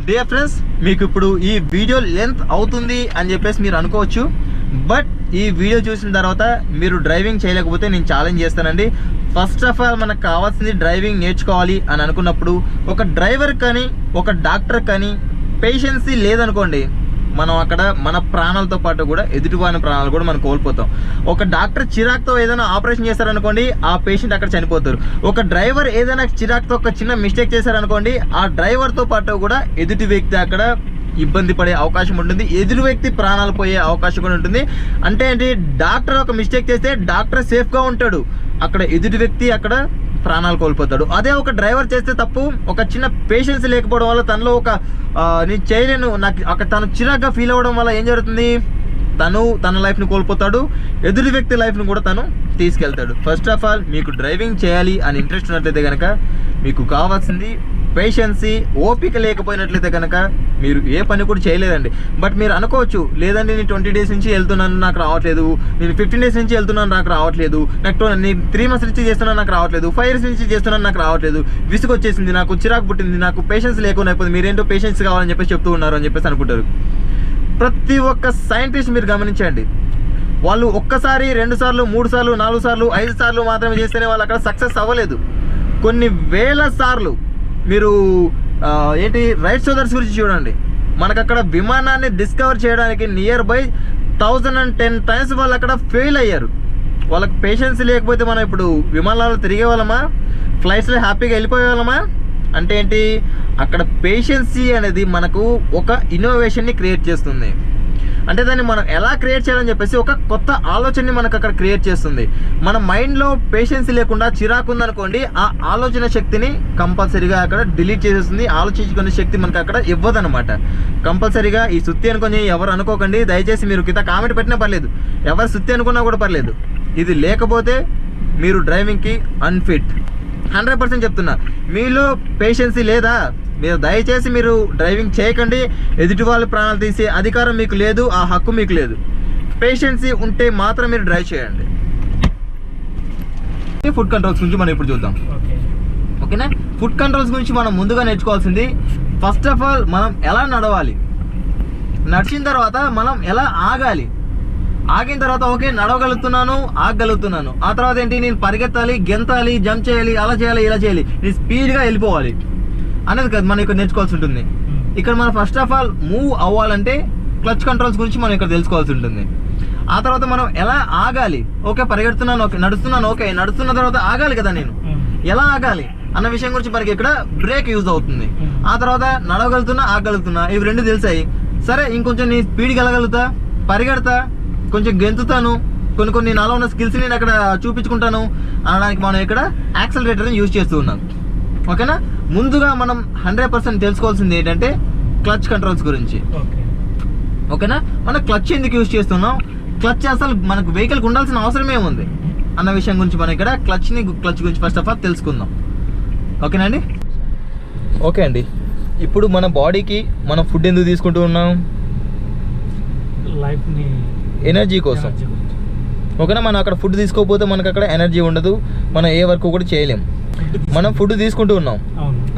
Dear friends, మీకు ఇప్పుడు ఈ వీడియో లెంత్ అవుతుంది అని చెప్పేసి మీరు అనుకోవచ్చు. బట్ ఈ వీడియో చూసిన తర్వాత మీరు డ్రైవింగ్ చేయలేకపోతే నేను ఛాలెంజ్ చేస్తానండి. ఫస్ట్ ఆఫ్ ఆల్ మనకు కావాల్సింది డ్రైవింగ్ నేర్చుకోవాలి అని అనుకున్నప్పుడు ఒక డ్రైవర్ కానీ ఒక డాక్టర్ కానీ పేషెన్సీ లేదనుకోండి, మనం అక్కడ మన ప్రాణాలతో పాటు కూడా ఎదుటివాని ప్రాణాలు కూడా మనం కోల్పోతాం. ఒక డాక్టర్ చిరాక్తో ఏదైనా ఆపరేషన్ చేశారనుకోండి, ఆ పేషెంట్ అక్కడ చనిపోతారు. ఒక డ్రైవర్ ఏదైనా చిరాక్తో ఒక చిన్న మిస్టేక్ చేశారనుకోండి, ఆ డ్రైవర్తో పాటు కూడా ఎదుటి వ్యక్తి అక్కడ ఇబ్బంది పడే అవకాశం ఉంటుంది, ఎదురు వ్యక్తి ప్రాణాలు పోయే అవకాశం కూడా ఉంటుంది. అంటే ఏంటి, డాక్టర్ ఒక మిస్టేక్ చేస్తే డాక్టర్ సేఫ్గా ఉంటాడు, అక్కడ ఎదుటి వ్యక్తి అక్కడ ప్రాణాలు కోల్పోతాడు. అదే ఒక డ్రైవర్ చేస్తే తప్పు, ఒక చిన్న పేషెన్స్ లేకపోవడం వల్ల తనలో ఒక నేను చేయలేను, నాకు తను చిరాగ్గా ఫీల్ అవ్వడం వల్ల ఏం జరుగుతుంది, తన లైఫ్ని కోల్పోతాడు, ఎదుటి వ్యక్తి లైఫ్ని కూడా తను తీసుకెళ్తాడు. ఫస్ట్ ఆఫ్ ఆల్ మీకు డ్రైవింగ్ చేయాలి అని ఇంట్రెస్ట్ ఉన్నట్లయితే కనుక మీకు కావాల్సింది పేషెన్సీ. ఓపిక లేకపోయినట్లయితే కనుక మీరు ఏ పని కూడా చేయలేదండి. బట్ మీరు అనుకోవచ్చు, లేదండి నేను 20 days నుంచి వెళ్తున్నాను నాకు రావట్లేదు, నేను 15 days నుంచి వెళ్తున్నాను నాకు రావట్లేదు, నేను 3 months నుంచి చేస్తున్నాను నాకు రావట్లేదు, 5 years నుంచి చేస్తున్నాను నాకు రావట్లేదు, విసుగు వచ్చేసింది, నాకు చిరాకు పుట్టింది, నాకు పేషెన్స్ లేకుండా అయిపోయింది, మీరేంటో పేషెన్స్ కావాలని చెప్పేసి చెప్తూ ఉన్నారు అని చెప్పేసి అనుకుంటారు. ప్రతి ఒక్క సైంటిస్ట్ మీరు గమనించండి, వాళ్ళు ఒక్కసారి 2 సార్లు 3 సార్లు 4 సార్లు 5 సార్లు మాత్రమే చేస్తేనే వాళ్ళు అక్కడ సక్సెస్ అవ్వలేదు. కొన్ని వేల సార్లు మీరు రైట్ బ్రదర్స్ గురించి చూడండి, మనకు అక్కడ విమానాన్ని డిస్కవర్ చేయడానికి నియర్ బై 1010 times వాళ్ళు అక్కడ ఫెయిల్ అయ్యారు. వాళ్ళకి పేషెన్స్ లేకపోతే మనం ఇప్పుడు విమానాల్లో తిరిగే వాళ్ళమా, ఫ్లైట్స్లో హ్యాపీగా వెళ్ళిపోయే వాళ్ళమా? అంటే ఏంటి, అక్కడ పేషెన్సీ అనేది మనకు ఒక ఇన్నోవేషన్ని క్రియేట్ చేస్తుంది. అంటే దాన్ని మనం ఎలా క్రియేట్ చేయాలని చెప్పేసి ఒక కొత్త ఆలోచనని మనకు అక్కడ క్రియేట్ చేస్తుంది. మన మైండ్లో పేషెన్సీ లేకుండా చిరాకు ఉందనుకోండి, ఆ ఆలోచన శక్తిని కంపల్సరీగా అక్కడ డిలీట్ చేసేస్తుంది. ఆలోచించుకునే శక్తి మనకు అక్కడ ఇవ్వదనమాట. కంపల్సరీగా ఈ సుత్తి అనుకొని ఎవరు అనుకోకండి, దయచేసి మీరు కింద కామెంట్ పెట్టినా పర్లేదు, ఎవరు సుత్తి అనుకున్నా కూడా పర్లేదు. ఇది లేకపోతే మీరు డ్రైవింగ్కి అన్ఫిట్. 100% చెప్తున్నా, మీలో పేషెన్సీ లేదా, మీరు దయచేసి మీరు డ్రైవింగ్ చేయకండి. ఎదుటి వాళ్ళ ప్రాణాలు తీసే అధికారం మీకు లేదు, ఆ హక్కు మీకు లేదు. పేషెన్సీ ఉంటే మాత్రం మీరు డ్రైవ్ చేయండి. ఫుడ్ కంట్రోల్స్ గురించి మనం ఇప్పుడు చూద్దాం, ఓకేనా? ఫుడ్ కంట్రోల్స్ గురించి మనం ముందుగా నేర్చుకోవాల్సింది, ఫస్ట్ ఆఫ్ ఆల్ మనం ఎలా నడవాలి, నడిచిన తర్వాత మనం ఎలా ఆగాలి, ఆగిన తర్వాత ఓకే నడవగలుగుతున్నాను, ఆగగలుగుతున్నాను, ఆ తర్వాత ఏంటి, నేను పరిగెత్తాలి, గెంతాలి, జంప్ చేయాలి, అలా చేయాలి, ఇలా చేయాలి, నేను స్పీడ్గా వెళ్ళిపోవాలి అనేది కదా మనం ఇక్కడ నేర్చుకోవాల్సి ఉంటుంది. ఇక్కడ మనం ఫస్ట్ ఆఫ్ ఆల్ మూవ్ అవ్వాలంటే క్లచ్ కంట్రోల్స్ గురించి మనం ఇక్కడ తెలుసుకోవాల్సి ఉంటుంది. ఆ తర్వాత మనం ఎలా ఆగాలి, ఓకే పరిగెడుతున్నాను, ఓకే నడుస్తున్నాను, ఓకే నడుస్తున్న తర్వాత ఆగాలి కదా, నేను ఎలా ఆగాలి అన్న విషయం గురించి మనకి ఇక్కడ బ్రేక్ యూజ్ అవుతుంది. ఆ తర్వాత నడవగలుగుతున్నా, ఆగగలుగుతున్నా, ఇవి రెండు తెలిసాయి. సరే ఇంకొంచెం నేను స్పీడ్కి వెళ్ళగలుగుతా, పరిగెడతా, కొంచెం గెంతుతాను, కొన్ని నాలో ఉన్న స్కిల్స్ నేను అక్కడ చూపించుకుంటాను అనడానికి మనం ఇక్కడ యాక్సలరేటర్ని యూజ్ చేస్తూ ఉన్నాం, ఓకేనా? ముందుగా మనం 100% తెలుసుకోవాల్సింది ఏంటంటే క్లచ్ కంట్రోల్స్ గురించి, ఓకేనా? మనం క్లచ్ ఎందుకు యూజ్ చేస్తున్నాం, క్లచ్ అసలు మనకు వెహికల్కి ఉండాల్సిన అవసరం ఏముంది అన్న విషయం గురించి మనం ఇక్కడ క్లచ్ గురించి ఫస్ట్ ఆఫ్ ఆల్ తెలుసుకుందాం, ఓకేనా అండి? ఓకే అండి, ఇప్పుడు మన బాడీకి మనం ఫుడ్ ఎందుకు తీసుకుంటూ ఉన్నాం, లైఫ్ని ఎనర్జీ కోసం, ఓకేనా? మనం అక్కడ ఫుడ్ తీసుకోకపోతే మనకు అక్కడ ఎనర్జీ ఉండదు, మనం ఏ వర్క్ కూడా చేయలేం. మనం ఫుడ్ తీసుకుంటూ ఉన్నాం,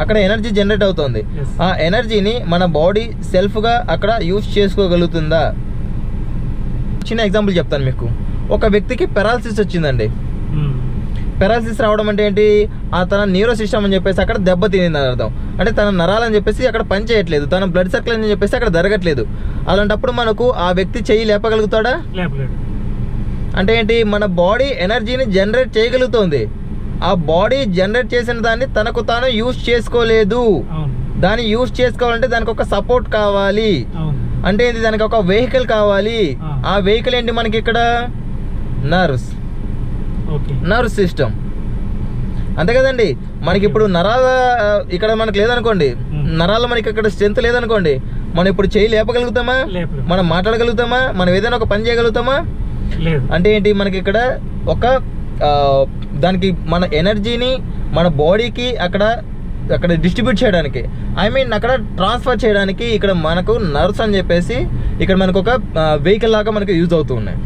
అక్కడ ఎనర్జీ జనరేట్ అవుతుంది. ఆ ఎనర్జీని మన బాడీ సెల్ఫ్గా అక్కడ యూజ్ చేసుకోగలుగుతుందా? చిన్న ఎగ్జాంపుల్ చెప్తాను మీకు. ఒక వ్యక్తికి పెరాలసిస్ వచ్చిందండి. పెరాలసిస్ రావడం అంటే ఏంటి, తన న్యూరో సిస్టమ్ అని చెప్పేసి అక్కడ దెబ్బ తినిందని అర్థం. అంటే తన నరాలని చెప్పేసి అక్కడ పని చేయట్లేదు, తన బ్లడ్ సర్కిల్ అని చెప్పేసి అక్కడ జరగట్లేదు. అలాంటప్పుడు మనకు ఆ వ్యక్తి చెయ్యి లేపగలుగుతాడా? అంటే ఏంటి, మన బాడీ ఎనర్జీని జనరేట్ చేయగలుగుతుంది, ఆ బాడీ జనరేట్ చేసిన దాన్ని తనకు తాను యూజ్ చేసుకోలేదు. దాన్ని యూజ్ చేసుకోవాలంటే దానికి ఒక సపోర్ట్ కావాలి. అంటే ఏంటి, దానికి ఒక వెహికల్ కావాలి. ఆ వెహికల్ ఏంటి మనకి ఇక్కడ నర్వ్ సిస్టమ్, అంతే కదండి? మనకి ఇప్పుడు నరాల ఇక్కడ మనకి లేదనుకోండి, నరాలు మనకి ఇక్కడ స్ట్రెంత్ లేదనుకోండి, మనం ఇప్పుడు చేయి లేపగలుగుతామా, మనం మాట్లాడగలుగుతామా, మనం ఏదైనా ఒక పని చేయగలుగుతామా? అంటే ఏంటి, మనకి ఇక్కడ ఒక దానికి మన ఎనర్జీని మన బాడీకి అక్కడ డిస్ట్రిబ్యూట్ చేయడానికి, అక్కడ ట్రాన్స్ఫర్ చేయడానికి ఇక్కడ మనకు నర్వ్స్ అని చెప్పేసి ఇక్కడ మనకు ఒక వెహికల్ లాగా మనకు యూజ్ అవుతూ ఉన్నాయి,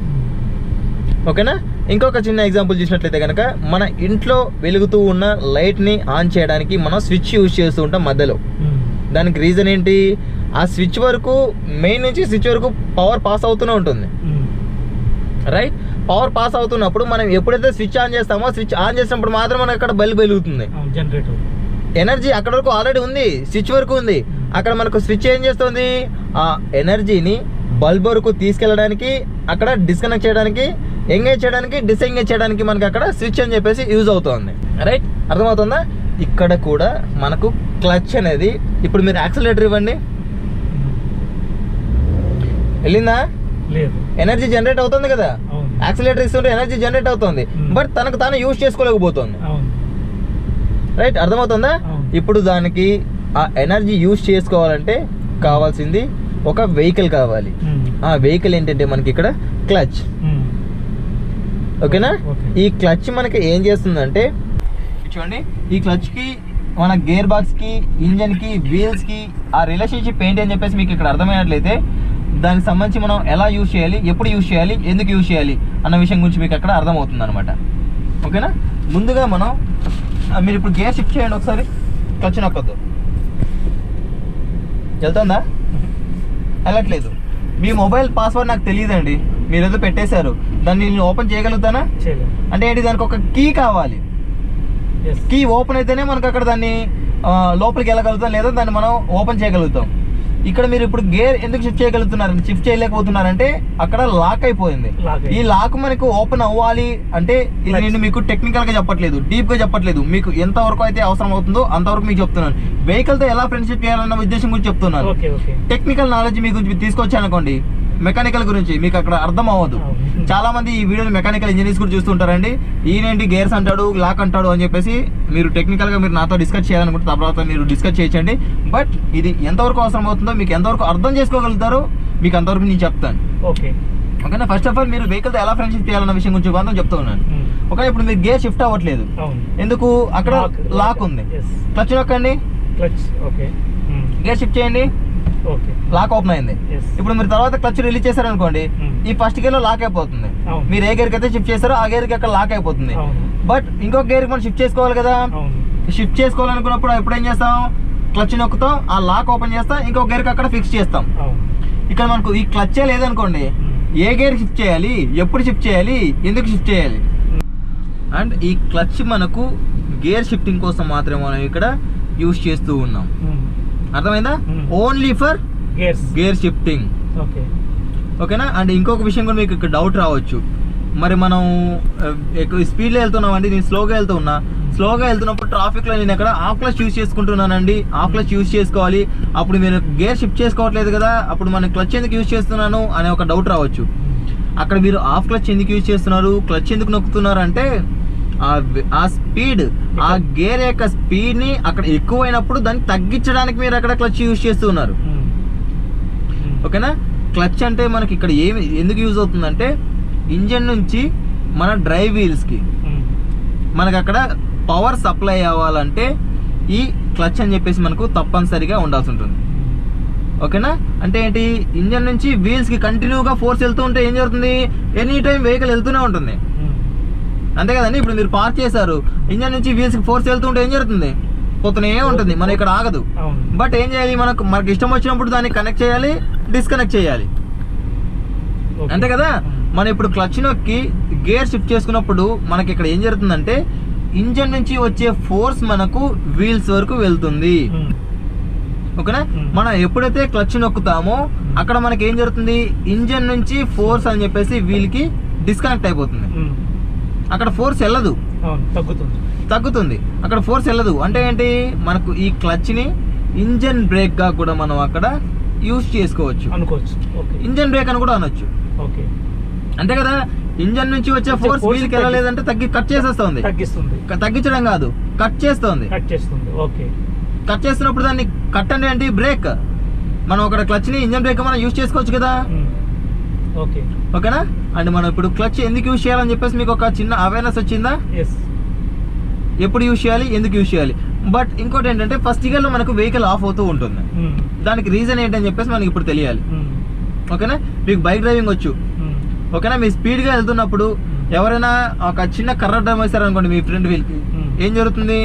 ఓకేనా? ఇంకొక చిన్న ఎగ్జాంపుల్ చూసినట్లయితే కనుక, మన ఇంట్లో వెలుగుతూ ఉన్న లైట్ని ఆన్ చేయడానికి మనం స్విచ్ యూజ్ చేస్తూ ఉంటాం మధ్యలో, దానికి రీజన్ ఏంటి, ఆ స్విచ్ వరకు మెయిన్ నుంచి స్విచ్ వరకు పవర్ పాస్ అవుతూనే ఉంటుంది, రైట్. పవర్ పాస్ అవుతున్నప్పుడు మనం ఎప్పుడైతే స్విచ్ ఆన్ చేస్తామో, స్విచ్ ఆన్ చేసినప్పుడు మాత్రం మనకి అక్కడ బల్బ్ వెలుగుతుంది. జనరేటర్ ఎనర్జీ అక్కడ వరకు ఆల్రెడీ ఉంది, స్విచ్ వరకు ఉంది. అక్కడ మనకు స్విచ్ ఏం చేస్తుంది, ఆ ఎనర్జీని బల్బ్ వరకు తీసుకెళ్ళడానికి, అక్కడ డిస్కనెక్ట్ చేయడానికి, ఎంగేజ్ చేయడానికి, డిసెంగేజ్ చేయడానికి మనకి అక్కడ స్విచ్ అని చెప్పేసి యూజ్ అవుతుంది, రైట్. అర్థమవుతుందా? ఇక్కడ కూడా మనకు క్లచ్ అనేది, ఇప్పుడు మీరు యాక్సిలరేటర్ ఇవ్వండి, వెళ్ళిందా? లేదు. ఎనర్జీ జనరేట్ అవుతుంది కదా, యాక్సిలరేటర్ ఇస్తుంటే ఎనర్జీ జనరేట్ అవుతుంది, బట్ తనకు తాను యూజ్ చేసుకోలేకపోతుంది, రైట్. అర్థమవుతుందా? ఇప్పుడు దానికి ఆ ఎనర్జీ యూజ్ చేసుకోవాలంటే కావాల్సింది ఒక వెహికల్ కావాలి. ఆ వెహికల్ ఏంటంటే మనకి ఇక్కడ క్లచ్, ఓకేనా. ఈ క్లచ్ మనకి ఏం చేస్తుందంటే, చూడండి, ఈ క్లచ్కి మన గేర్ బాక్స్కి, ఇంజన్కి, వీల్స్కి ఆ రిలేషన్షిప్ ఏంటి అని చెప్పేసి మీకు ఇక్కడ అర్థమైనట్లయితే దానికి సంబంధించి మనం ఎలా యూజ్ చేయాలి, ఎప్పుడు యూజ్ చేయాలి, ఎందుకు యూజ్ చేయాలి అన్న విషయం గురించి మీకు అక్కడ అర్థమవుతుంది అనమాట, ఓకేనా. ముందుగా మనం, మీరు ఇప్పుడు గేర్ షిఫ్ట్ చేయండి ఒకసారి, క్లచ్ నొక్కొద్దు. వెళ్తుందా? వెళ్ళట్లేదు. మీ మొబైల్ పాస్వర్డ్ నాకు తెలియదండి, మీరు ఏదో పెట్టేశారు, దాన్ని నేను ఓపెన్ చేయగలుగుతానా? అంటే ఏంటి, దానికి ఒక కీ కావాలి. కీ ఓపెన్ అయితేనే మనకు అక్కడ దాన్ని లోపలికి వెళ్ళగలుగుతాం, లేదా దాన్ని మనం ఓపెన్ చేయగలుగుతాం. ఇక్కడ మీరు ఇప్పుడు గేర్ ఎందుకు షిఫ్ట్ చేయగలుగుతున్నారంటే, షిఫ్ట్ చేయలేకపోతున్నారంటే అక్కడ లాక్ అయిపోయింది. ఈ లాక్ మనకు ఓపెన్ అవ్వాలి అంటే, ఇది నేను మీకు టెక్నికల్ గా చెప్పట్లేదు, డీప్ గా చెప్పట్లేదు, మీకు ఎంత వరకు అయితే అవసరం అవుతుందో అంతవరకు మీకు చెప్తున్నాను. వెహికల్ తో ఎలా ఫ్రెండ్షిప్ చేయాలన్న ఉద్దేశం గురించి చెప్తున్నాను. టెక్నికల్ నాలెడ్జ్ మీ గురించి తీసుకొచ్చాను అనుకోండి, మెకానికల్ గురించి మీకు అక్కడ అర్థం అవ్వదు. చాలా మంది ఈ వీడియోని మెకానికల్ ఇంజనీర్స్ కూడా చూస్తుంటారండి, ఈయనేంటి గేర్స్ అంటాడు, లాక్ అంటాడు అని చెప్పేసి. మీరు టెక్నికల్ గా మీరు నాతో డిస్కస్ చేయాలనుకుంటే తర్వాత మీరు డిస్కస్ చేయొచ్చండి, బట్ ఇది ఎంతవరకు అవసరం అవుతుందో, మీకు ఎంతవరకు అర్థం చేసుకోగలుగుతారో మీకు అంతవరకు నేను చెప్తాను, ఓకేనా. ఫస్ట్ ఆఫ్ ఆల్ మీరు వెహికల్ తో ఎలా ఫ్రెండ్షిప్ చేయాలన్న విషయం గురించి మాత్రం చెప్తూ ఉన్నాను, ఓకే. ఇప్పుడు మీరు గేర్ షిఫ్ట్ అవ్వట్లేదు, ఎందుకు? అక్కడ లాక్ ఉంది. క్లచ్ నొక్కండి, గేర్ షిఫ్ట్ చేయండి, లాక్ ఓపెన్ అయింది. ఇప్పుడు మీరు తర్వాత క్లచ్ రిలీజ్ చేశారనుకోండి, ఈ ఫస్ట్ గేర్ లో లాక్ అయిపోతుంది. మీరు ఏ గేర్ కి అయితే షిఫ్ట్ చేస్తారో ఆ గేర్ కి అక్కడ లాక్ అయిపోతుంది, బట్ ఇంకొక గేర్ కి మనం షిఫ్ట్ చేసుకోవాలి కదా. షిఫ్ట్ చేసుకోవాలనుకున్నప్పుడు ఎప్పుడు ఏం చేస్తాం, క్లచ్ నొక్కుతాం, ఆ లాక్ ఓపెన్ చేస్తాం, ఇంకొక గేర్ కి అక్కడ ఫిక్స్ చేస్తాం. ఇక్కడ మనకు ఈ క్లచ్ లేదనుకోండి, ఏ గేర్ షిఫ్ట్ చేయాలి, ఎప్పుడు షిఫ్ట్ చేయాలి, ఎందుకు షిఫ్ట్ చేయాలి. అండ్ ఈ క్లచ్ మనకు గేర్ షిఫ్టింగ్ కోసం మాత్రమే మనం ఇక్కడ యూజ్ చేస్తూ ఉన్నాం, అర్థమైందా? ఓన్లీ ఫర్ గేర్ షిఫ్టింగ్, ఓకేనా. అండ్ ఇంకొక విషయం కూడా మీకు ఇక్కడ డౌట్ రావచ్చు, మరి మనం ఎక్కువ స్పీడ్లో వెళ్తున్నామండి, నేను స్లోగా వెళ్తున్నా, స్లోగా వెళ్తున్నప్పుడు ట్రాఫిక్లో నేను ఎక్కడ ఆఫ్ క్లచ్ యూజ్ చేసుకుంటున్నానండి, ఆఫ్ క్లచ్ యూజ్ చేసుకోవాలి, అప్పుడు నేను గేర్ షిఫ్ట్ చేసుకోవట్లేదు కదా, అప్పుడు మనం క్లచ్ ఎందుకు యూజ్ చేస్తున్నాను అనే ఒక డౌట్ రావచ్చు. అక్కడ మీరు ఆఫ్ క్లచ్ ఎందుకు యూజ్ చేస్తున్నారు, క్లచ్ ఎందుకు నొక్కుతున్నారు అంటే, ఆ స్పీడ్, ఆ గేర్ యొక్క స్పీడ్ ని అక్కడ ఎక్కువైనప్పుడు దాన్ని తగ్గించడానికి మీరు అక్కడ క్లచ్ యూజ్ చేస్తున్నారు, ఓకేనా. క్లచ్ అంటే మనకి ఇక్కడ ఏమి ఎందుకు యూజ్ అవుతుందంటే, ఇంజన్ నుంచి మన డ్రైవ్ వీల్స్ కి మనకు అక్కడ పవర్ సప్లై అవ్వాలంటే ఈ క్లచ్ అని చెప్పేసి మనకు తప్పనిసరిగా ఉండాల్సి ఉంటుంది, ఓకేనా. అంటే ఏంటి, ఇంజన్ నుంచి వీల్స్ కి కంటిన్యూగా ఫోర్స్ వెళ్తూ ఉంటే ఏం జరుగుతుంది, ఎనీ టైం వెహికల్ వెళ్తూనే ఉంటుంది, అంతే కదండి. ఇప్పుడు మీరు పార్క్ చేశారు, ఇంజన్ నుంచి వీల్స్ కి ఫోర్స్ వెళ్తుంటే ఏం జరుగుతుంది, పోతూనే ఉంటుంది, మన ఇక్కడ ఆగదు. బట్ ఏం చేయాలి, మనకు ఇష్టం వచ్చినప్పుడు దాన్ని కనెక్ట్ చేయాలి, డిస్కనెక్ట్ చేయాలి, అంతే కదా. మనం ఇప్పుడు క్లచ్ నొక్కి గేర్ షిఫ్ట్ చేసుకున్నప్పుడు మనకి ఇక్కడ ఏం జరుగుతుందంటే, ఇంజన్ నుంచి వచ్చే ఫోర్స్ మనకు వీల్స్ వరకు వెళ్తుంది, ఓకేనా. మనం ఎప్పుడైతే క్లచ్ నొక్కుతామో అక్కడ మనకి ఏం జరుగుతుంది, ఇంజన్ నుంచి ఫోర్స్ అని చెప్పేసి వీల్ కి డిస్కనెక్ట్ అయిపోతుంది, అక్కడ ఫోర్స్ వెళ్ళదు, తగ్గుతుంది, అక్కడ ఫోర్స్ వెళ్ళదు. అంటే ఏంటి, మనకు ఈ క్లచ్ ని ఇంజన్ బ్రేక్ గా కూడా మనం అక్కడ యూజ్ చేసుకోవచ్చు, ఇంజన్ బ్రేక్ అని కూడా అనొచ్చు, అంతే కదా. ఇంజన్ నుంచి వచ్చే ఫోర్స్ వీల్కి వెళ్ళలేదంటే కట్ చేసేస్తుంది, తగ్గించడం కాదు, కట్ చేస్తుంది. కట్ చేస్తున్నప్పుడు దాన్ని కట్ అంటే ఏంటి, బ్రేక్. మనం అక్కడ క్లచ్ ని ఇంజన్ బ్రేక్ మనం యూజ్ చేసుకోవచ్చు కదా, ఓకేనా. అండ్ మనం ఇప్పుడు క్లచ్ ఎందుకు యూజ్ చేయాలని చెప్పేసి మీకు ఒక చిన్న అవేర్నెస్ వచ్చిందా, ఎప్పుడు యూజ్ చేయాలి, ఎందుకు యూజ్ చేయాలి. బట్ ఇంకోటి ఏంటంటే, ఫస్ట్ గేర్ లో మనకు వెహికల్ ఆఫ్ అవుతూ ఉంటుంది, దానికి రీజన్ ఏంటని చెప్పేసి మనకి ఇప్పుడు తెలియాలి, ఓకేనా. మీకు బైక్ డ్రైవింగ్ వచ్చు, ఓకేనా. మీరు స్పీడ్ గా వెళ్తున్నప్పుడు ఎవరైనా ఒక చిన్న కర్ర డ్రమ్ వేస్తారనుకోండి మీ ఫ్రంట్ వీల్ కి, ఏం జరుగుతుంది,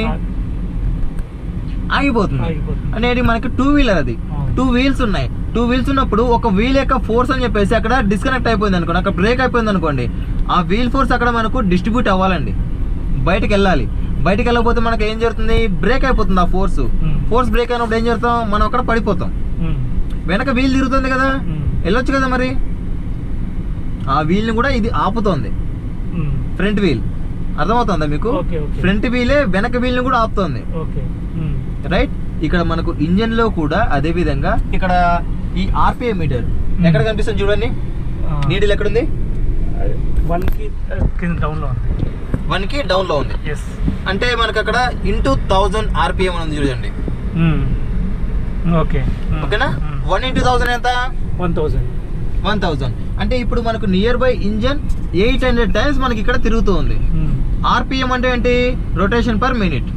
ఆగిపోతుంది. అనేది మనకి 2 వీలర్, అది 2 వీల్స్ ఉన్నాయి. 2 వీల్స్ ఉన్నప్పుడు ఒక వీల్ యొక్క ఫోర్స్ అని చెప్పేసి అక్కడ డిస్కనెక్ట్ అయిపోయింది అనుకోండి, అక్కడ బ్రేక్ అయిపోయింది అనుకోండి, ఆ వీల్ ఫోర్స్ అక్కడ మనకు డిస్ట్రిబ్యూట్ అవ్వాలండి, బయటకు వెళ్ళాలి. బయటకు వెళ్ళకపోతే మనకి ఏం జరుగుతుంది, బ్రేక్ అయిపోతుంది. ఆ ఫోర్స్ బ్రేక్ అయినప్పుడు ఏం చేస్తాం, మనం అక్కడ పడిపోతాం. వెనక వీల్ తిరుగుతుంది కదా, వెళ్ళొచ్చు కదా, మరి ఆ వీల్ని కూడా ఇది ఆపుతోంది. ఫ్రంట్ వీల్ అర్థమవుతుందా మీకు? ఫ్రంట్ వీలే వెనక వీల్ని కూడా ఆపుతోంది. రైట్. ఇక్కడ మనకు ఇంజన్ లో కూడా అదే విధంగా ఇక్కడ ఈ ఆర్పిఎం మీటర్ ఎక్కడ కనిపిస్తుంది చూడండి, నీడిల్ ఎక్కడుంది, 1 కి డౌన్ లో ఉంది. అంటే మనకు అక్కడ ఇంటూ 1000 ఆర్పిఎం ఉంది చూడండి. ఓకేనా? 1 into 1000 ఎంత? 1000. అంటే ఇప్పుడు మనకు నియర్ బై ఇంజన్ 800 టైమ్స్ మనకి ఇక్కడ తిరుగుతూ ఉంది. ఆర్పిఎం అంటే ఏంటి, రొటేషన్ పర్ మినిట్.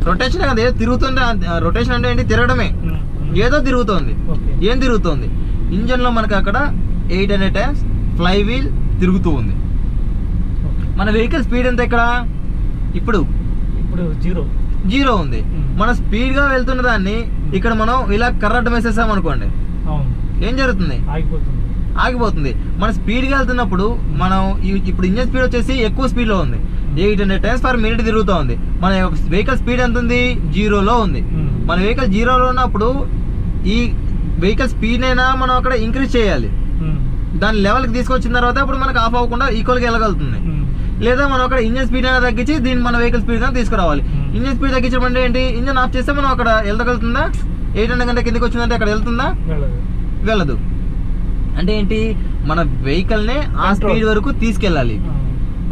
రొటేషన్ అదే తిరుగుతుంది. రొటేషన్ అంటే ఏంటి, తిరగడమే, ఏదో తిరుగుతోంది. ఏం తిరుగుతోంది, ఇంజన్ లో మనకు అక్కడ 800 టైమ్స్ ఫ్లై వీల్ తిరుగుతూ ఉంది. మన వెహికల్ స్పీడ్ ఎంత ఇక్కడ, ఇప్పుడు 0 ఉంది. మన స్పీడ్ గా వెళ్తున్న దాన్ని ఇక్కడ మనం ఇలా కర్రడ్డం వేసేసాం అనుకోండి, ఏం జరుగుతుంది, ఆగిపోతుంది. మన స్పీడ్ గా వెళ్తున్నప్పుడు మనం ఇప్పుడు ఇంజన్ స్పీడ్ వచ్చేసి ఎక్కువ స్పీడ్ లో ఉంది, 800 టైమ్స్ పర్ మినిట్ తిరుగుతూ ఉంది. మన వెహికల్ స్పీడ్ ఎంత ఉంది, 0లో ఉంది. మన వెహికల్ 0లో ఉన్నప్పుడు ఈ వెహికల్ స్పీడ్ అయినా మనం అక్కడ ఇంక్రీజ్ చేయాలి. దాని లెవెల్కి తీసుకొచ్చిన తర్వాత అప్పుడు మనకు ఆఫ్ అవ్వకుండా ఈక్వల్గా వెళ్ళగలుగుతుంది. లేదా మనం అక్కడ ఇంజన్ స్పీడ్ అయినా తగ్గించి దీన్ని మన వెహికల్ స్పీడ్ అయినా తీసుకురావాలి. ఇంజన్ స్పీడ్ తగ్గించడం అంటే ఏంటి, ఇంజన్ ఆఫ్ చేస్తే మనం అక్కడ వెళ్ళగలుగుతుందా, 800 గంట కిందకి వచ్చిందంటే అక్కడ వెళ్తుందా, వెళ్ళదు. అంటే ఏంటి, మన వెహికల్నే ఆ స్పీడ్ వరకు తీసుకెళ్ళాలి.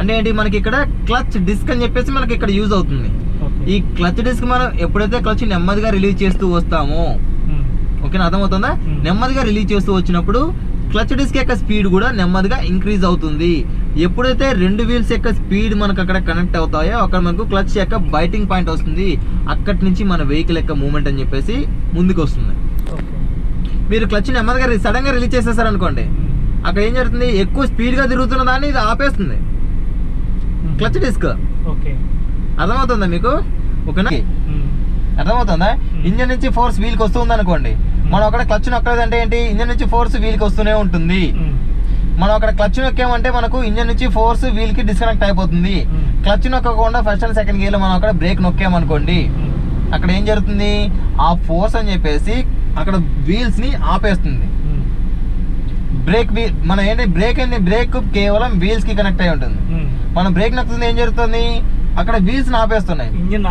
అంటే ఏంటి, మనకి ఇక్కడ క్లచ్ డిస్క్ అని చెప్పేసి మనకి ఇక్కడ యూజ్ అవుతుంది. ఈ క్లచ్ డిస్క్ మనం ఎప్పుడైతే క్లచ్ నెమ్మదిగా రిలీజ్ చేస్తూ వస్తామో, ఓకేనా, అర్థమవుతుందా, నెమ్మదిగా రిలీజ్ చేస్తూ వచ్చినప్పుడు క్లచ్ డిస్క్ యొక్క స్పీడ్ కూడా నెమ్మదిగా ఇంక్రీజ్ అవుతుంది. ఎప్పుడైతే 2 వీల్స్ యొక్క స్పీడ్ మనకు అక్కడ కనెక్ట్ అవుతాయో అక్కడ మనకు క్లచ్ యొక్క బైటింగ్ పాయింట్ వస్తుంది. అక్కడి నుంచి మన వెహికల్ యొక్క మూవ్మెంట్ అని చెప్పేసి ముందుకు వస్తుంది. మీరు క్లచ్ నెమ్మదిగా సడన్ గా రిలీజ్ చేసేసారు అనుకోండి, అక్కడ ఏం జరుగుతుంది, ఎక్కువ స్పీడ్ గా తిరుగుతున్న దాన్ని ఇది ఆపేస్తుంది క్లచ్ డిస్క్. అర్థమవుతుందా మీకు? ఓకేనా, అర్థమవుతుందా? ఇంజన్ నుంచి ఫోర్స్ వీల్కి వస్తుంది అనుకోండి, మనం అక్కడ క్లచ్ నొక్కలేదంటే ఏంటి, ఇంజన్ నుంచి ఫోర్స్ వీల్కి వస్తూనే ఉంటుంది. మనం అక్కడ క్లచ్ నొక్కామంటే మనకు ఇంజన్ నుంచి ఫోర్స్ వీల్ కి డిస్కనెక్ట్ అయిపోతుంది. క్లచ్ నొక్కకుండా ఫస్ట్ అండ్ సెకండ్ గేర్ లో మనం అక్కడ బ్రేక్ నొక్కామనుకోండి, అక్కడ ఏం జరుగుతుంది, ఆ ఫోర్స్ అని చెప్పేసి అక్కడ వీల్స్ ని ఆపేస్తుంది. బ్రేక్ వీల్ మనం ఏంటి, బ్రేక్ ఏంటి, బ్రేక్ కేవలం వీల్స్ కి కనెక్ట్ అయి ఉంటుంది. మనం బ్రేక్ నొక్కుతుంది ఏం జరుగుతుంది, అక్కడ వీల్స్ ఆపేస్తున్నాయి. ఇంజన్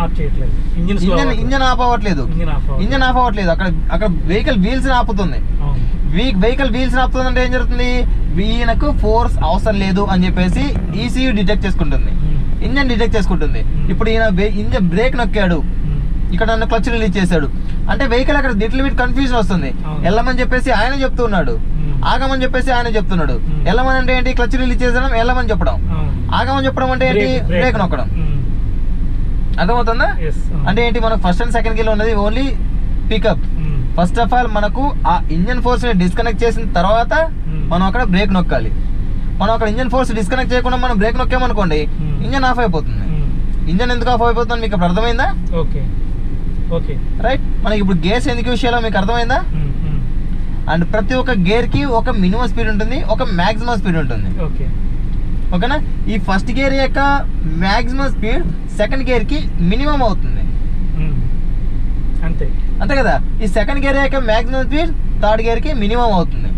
ఆఫ్ అవ్వట్లేదు. అక్కడ వెహికల్ వీల్స్ ఆపుతుంది. వెహికల్ వీల్స్ ఆపుతుంది అంటే ఏం జరుగుతుంది, వీళ్ళకు ఫోర్స్ అవసరం లేదు అని చెప్పేసి ఈసీయూ డిటెక్ట్ చేసుకుంటుంది, ఇంజన్ డిటెక్ట్ చేసుకుంటుంది. ఇప్పుడు ఈయన ఇంజన్ బ్రేక్ నొక్కాడు, ఇక్కడ నన్ను క్లచ్ రిలీజ్ చేశాడు అంటే వెహికల్ అక్కడ లిటిల్ బిట్ కన్ఫ్యూజన్ వస్తుంది. వెళ్ళమని చెప్పేసి ఆయన చెప్తున్నాడు, ఆగమని చెప్పేసి ఆయన చెప్తున్నాడు. వెళ్ళమని అంటే ఏంటి, క్లచ్ రిలీజ్ చేసడం, వెళ్ళమని చెప్పడం. ఆగమని చెప్పడం అంటే ఏంటి, బ్రేక్ నొక్కడం. అర్థమవుతుందా? అంటే ఏంటి, మనకు ఫస్ట్ అండ్ సెకండ్ గేర్ లో ఉన్నది only pickup. First of all మనకు ఆ ఇంజన్ ఫోర్స్ ని డిస్కనెక్ట్ చేసిన తర్వాత మనం అక్కడ బ్రేక్ నొక్కాలి. మనం అక్కడ ఇంజన్ ఫోర్స్ డిస్కనెక్ట్ చేయకుండా మనం బ్రేక్ నొక్కామనుకోండి, ఇంజన్ ఆఫ్ అయిపోతుంది. ఇంజన్ ఎందుకు ఆఫ్ అయిపోతుంది మీకు ఇప్పుడు అర్థమైందా? రైట్. మనకి ఇప్పుడు గేర్స్ ఎందుకు విషయాలో మీకు అర్థమైందా? అండ్ ప్రతి ఒక్క గేర్ కి ఒక మినిమం స్పీడ్ ఉంటుంది, ఒక మాక్సిమం స్పీడ్ ఉంటుంది. ఓకేనా? ఈ ఫస్ట్ గేర్ యొక్క మాక్సిమం స్పీడ్ సెకండ్ గేర్ కి మినిమం అవుతుంది. అంతే కదా. ఈ సెకండ్ గేర్ యొక్క మాక్సిమం స్పీడ్ థర్డ్ గేర్ కి మినిమం అవుతుంది.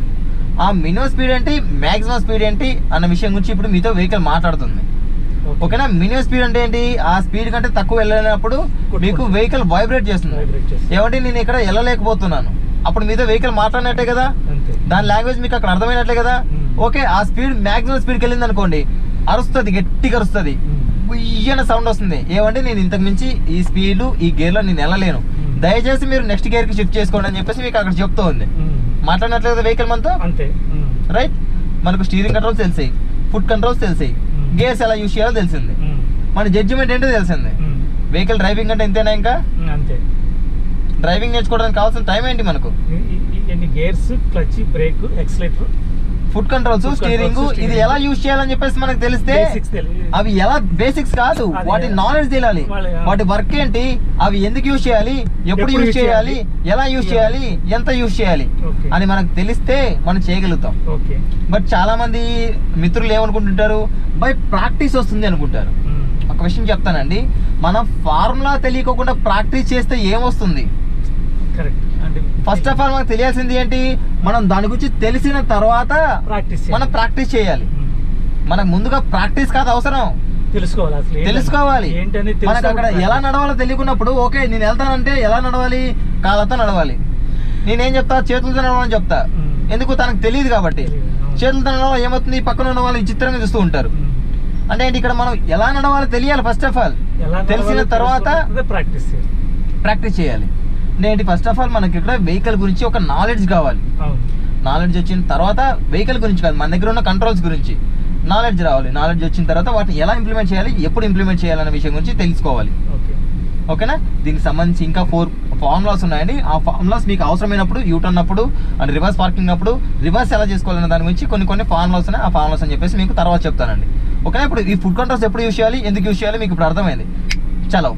ఆ మినిమం స్పీడ్ ఏంటి, మాక్సిమం స్పీడ్ ఏంటి అన్న విషయం గురించి ఇప్పుడు మీతో వెహికల్ మాట్లాడుతుంది. ఓకేనా? మినిమం స్పీడ్ అంటే ఏంటి, ఆ స్పీడ్ కంటే తక్కువ వెళ్ళినప్పుడు మీకు వెహికల్ వైబ్రేట్ చేస్తుంది. ఏమంటే నేను ఇక్కడ వెళ్ళలేకపోతున్నాను, అప్పుడు మీతో వెహికల్ మాట్లాడినట్టే కదా, దాని లాంగ్వేజ్ మీకు అక్కడ అర్థమైనట్లే కదా. ఓకే, ఆ స్పీడ్ మాక్సిమం స్పీడ్కి వెళ్ళింది అనుకోండి, అరుస్తుంది, గట్టిగా అరుస్తుంది, బుయ్యన సౌండ్ వస్తుంది. ఏమంటే నేను ఇంతకు మించి ఈ స్పీడ్ ఈ గేర్ లో నేను వెళ్ళలేను, దయచేసి మీరు నెక్స్ట్ గేర్ కి షిఫ్ట్ చేసుకోండి అని చెప్పేసి మీకు అక్కడ చెప్తూ ఉంది. మాట్లాడినట్లేదు కదా వెహికల్ మనతో. రైట్. మనకు స్టీరింగ్ కంట్రోల్స్ తెలిసాయి, ఫుట్ కంట్రోల్స్ తెలిసాయి, గేర్స్ ఎలా యూజ్ చేయాలో తెలిసింది, మన జడ్జిమెంట్ ఏంటో తెలిసింది. వెహికల్ డ్రైవింగ్ అంటే ఇంతేనా? ఇంకా అంతే. డ్రైవింగ్ నేర్చుకోవడానికి కావాల్సిన టైం ఏంటి మనకు? Gears, clutch, brake, accelerator, foot controls, Food steering, controls, ఇది steering. ఎలా యూజ్ చేయాలని చెప్పేసి మనకు తెలిస్తే Basics తెలియదు. అవి ఎలా బేసిక్స్ కాదు, అదే. వాటి నాలెడ్జ్ తెలియాలి, వాటి వర్క్ ఏంటి, అవి ఎందుకు యూజ్ చేయాలి, ఎప్పుడు యూజ్ చేయాలి, ఎలా యూజ్ చేయాలి, ఎంత యూజ్ చేయాలి Okay. అని మనకు తెలిస్తే మనం చేయగలుగుతాం. ఓకే. బట్ చాలా మంది మిత్రులు ఏమనుకుంటుంటారు, బై ప్రాక్టీస్ వస్తుంది అనుకుంటారు. ఒక విషయం చెప్తానండి, మనం ఫార్ములా తెలియకుండా ప్రాక్టీస్ చేస్తే ఏమొస్తుంది? కరెక్ట్. అంటే ఫస్ట్ ఆఫ్ ఆల్ మనకు తెలియాల్సింది ఏంటి, మనం దాని గురించి తెలిసిన తర్వాత ప్రాక్టీస్ మనం ప్రాక్టీస్ చేయాలి. మనకు ముందుగా ప్రాక్టీస్ కాదు అవసరం, తెలుసుకోవాలి అసలు ఏంటని. తెలుసుకోవాలి. ఏంటని మనకు అక్కడ ఎలా నడవాలో తెలియకున్నప్పుడు, ఓకే నేను వెళ్తానంటే ఎలా నడవాలి, కాళ్ళతో నడవాలి. నేనేం చెప్తా, చేతులతో నడవాలని చెప్తా. ఎందుకు, తనకు తెలియదు కాబట్టి. చేతులతో నడవాలి ఏమవుతుంది, ఈ పక్కన ఉన్న వాళ్ళు విచిత్రంగా చూస్తూ ఉంటారు. అంటే ఏంటి, ఇక్కడ మనం ఎలా నడవాలో తెలియాలి. ఫస్ట్ ఆఫ్ ఆల్ తెలిసిన తర్వాత ప్రాక్టీస్ ప్రాక్టీస్ చేయాలి. అంటే ఏంటి, ఫస్ట్ ఆఫ్ ఆల్ మనకి ఇక్కడ వెహికల్ గురించి ఒక నాలెడ్జ్ కావాలి. అవును. నాలెడ్జ్ వచ్చిన తర్వాత వెహికల్ గురించి కాదు, మన దగ్గర ఉన్న కంట్రోల్స్ గురించి నాలెడ్జ్ రావాలి. నాలెడ్జ్ వచ్చిన తర్వాత వాటిని ఎలా ఇంప్లిమెంట్ చేయాలి, ఎప్పుడు ఇంప్లిమెంట్ చేయాలనే విషయం గురించి తెలుసుకోవాలి. ఓకే. ఓకేనా? దీనికి సంబంధించి ఇంకా 4 ఫార్ములాస్ ఉన్నాయండి. ఆ ఫార్ములాస్ మీకు అవసరమైనప్పుడు, యూటర్న్ అప్పుడు అండ్ రివర్స్ పార్కింగ్ అప్పుడు రివర్స్ ఎలా చేసుకోవాలనే దాని గురించి కొన్ని ఫార్ములాస్ ఉన్నాయి. ఆ ఫార్ములాస్ అని చెప్పేసి మీకు తర్వాత చెప్తానండి. ఓకేనా? ఇప్పుడు ఈ ఫుడ్ కంట్రోల్స్ ఎప్పుడు యూజ్ చేయాలి, ఎందుకు యూజ్ చేయాలి మీకు ఇప్పుడు అర్థమైంది. చలో.